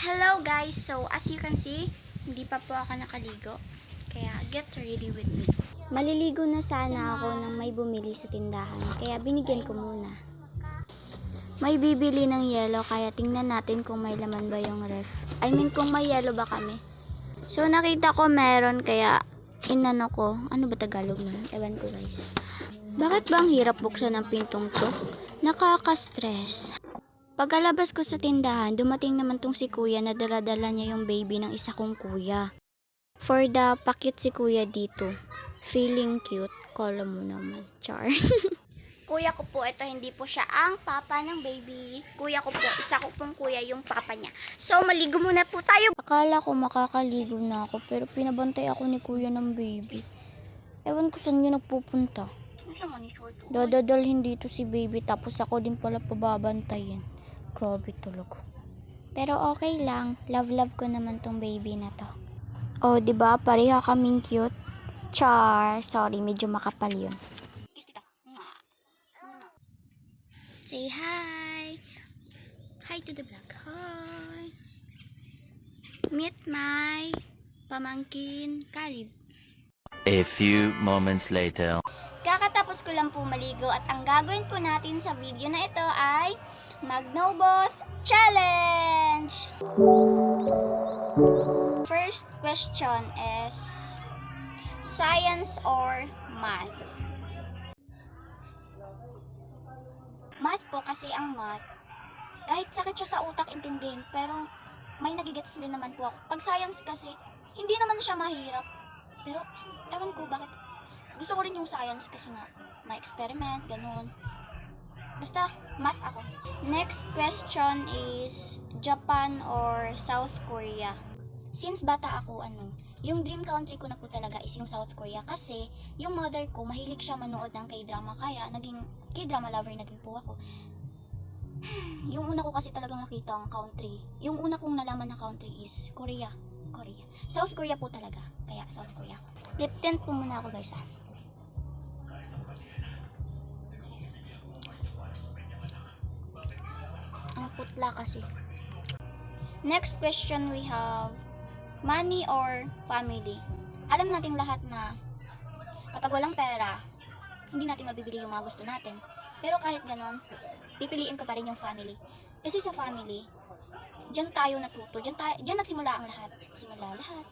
Hello guys! So as you can see, hindi pa po ako nakaligo. Kaya get ready with me. Maliligo na sana ako nang may bumili sa tindahan. Kaya binigyan ko muna. May bibili ng yelo kaya tingnan natin kung may laman ba yung ref. I mean kung may yelo ba kami. So nakita ko meron kaya inano ko. Ano ba Tagalog nun? Ewan ko guys. Bakit ba ang hirap buksan ng pintong to? Nakaka-stress. Pagkalabas ko sa tindahan, dumating naman tong si kuya na dala-dala niya yung baby ng isa kong kuya. For the pakit si kuya dito. Feeling cute. Kala mo naman. Char. Kuya ko po, ito hindi po siya ang papa ng baby. Kuya ko po, isa ko pong kuya yung papa niya. So, maligo muna po tayo. Akala ko makakaligo na ako, pero pinabantay ako ni kuya ng baby. Ewan ko saan niya nagpupunta. Dadadalhin dito si baby, tapos ako din pala pababantayin. Grabe talaga. Pero okay lang. Love ko naman tong baby na to. Oh, 'di ba? Pareha kaming cute. Char. Sorry, medyo makapal 'yun. Say hi. Hi to the vlog. Hi. Meet my pamangkin Kalib. A few moments later. Kakatapos ko lang po maligo at ang gagawin po natin sa video na ito ay Mag-No-Both Challenge! First question is science or math? Math po kasi ang math, kahit sakit siya sa utak intindihin, pero may nagigets din naman po ako. Pag science kasi, hindi naman siya mahirap. Pero, ewan ko bakit. Gusto ko rin yung science kasi nga, may experiment, ganun. Basta, math ako. Next question is, Japan or South Korea? Since bata ako, yung dream country ko na po talaga is yung South Korea. Kasi, yung mother ko, mahilig siya manood ng K-drama. Kaya, naging K-drama lover na din po ako. Yung una ko kasi talagang nakita ang country. Yung una kong nalaman na country is Korea. South Korea po talaga. Kaya, South Korea. Lip tint po muna ako guys Ang putla kasi. Next question we have, money or family? Alam nating lahat na kapag walang pera, hindi natin mabibili yung mga gusto natin. Pero kahit ganon, pipiliin ko pa rin yung family. Kasi sa family, diyan tayo natuto. Diyan nagsimula ang lahat. Lahat.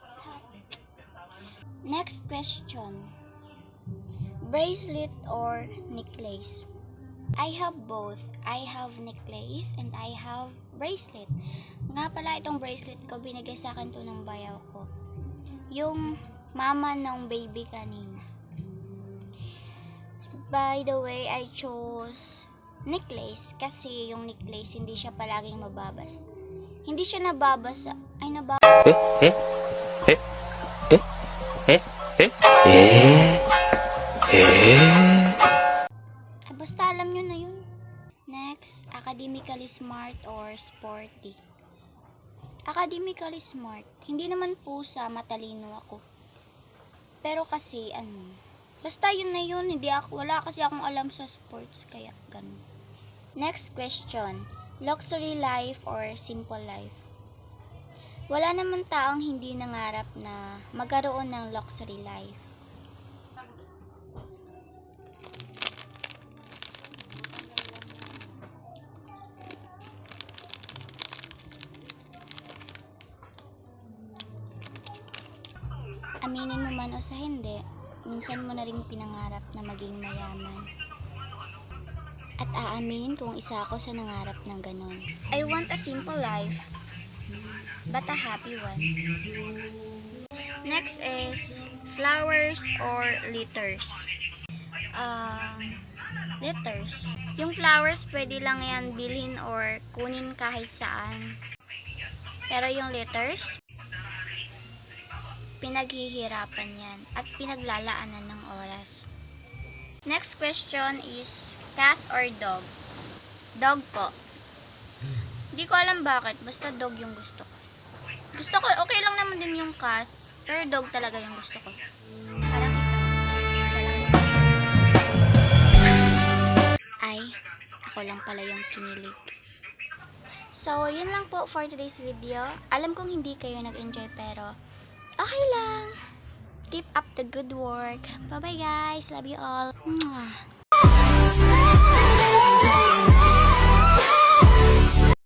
Next question, bracelet or necklace? I have both. I have necklace and I have bracelet. Nga pala itong bracelet ko, binigay sa akin to ng bayaw ko. Yung mama ng baby kanina. By the way, I chose necklace kasi yung necklace hindi siya palaging mababasa. Hindi siya nababasa. Basta alam nyo na yun. Next, academically smart or sporty? Academically smart. Hindi naman po sa matalino ako. Pero kasi, basta yun na yun. Wala kasi akong alam sa sports. Kaya, ganun. Next question, luxury life or simple life? Wala naman taong hindi nangarap na magkaroon ng luxury life. Aminin mo man o sa hindi, minsan mo na rin pinangarap na maging mayaman. At aaminin kung isa ako sa nangarap ng ganon. I want a simple life, but a happy one. Next is flowers or litters? Litters. Yung flowers pwede lang yan bilhin or kunin kahit saan. Pero yung litters, pinaghihirapan yan at pinaglalaanan ng oras. Next question is cat or dog? Dog po. Hindi ko alam bakit, basta dog yung gusto ko. Okay lang naman din yung cat, pero dog talaga yung gusto ko. Parang ikaw, siya lang yung gusto ko. Ay, ako lang pala yung kinilig. So, yun lang po for today's video. Alam kong hindi kayo nag-enjoy pero okay lang. Keep up the good work. Bye-bye guys. Love you all. Mwah.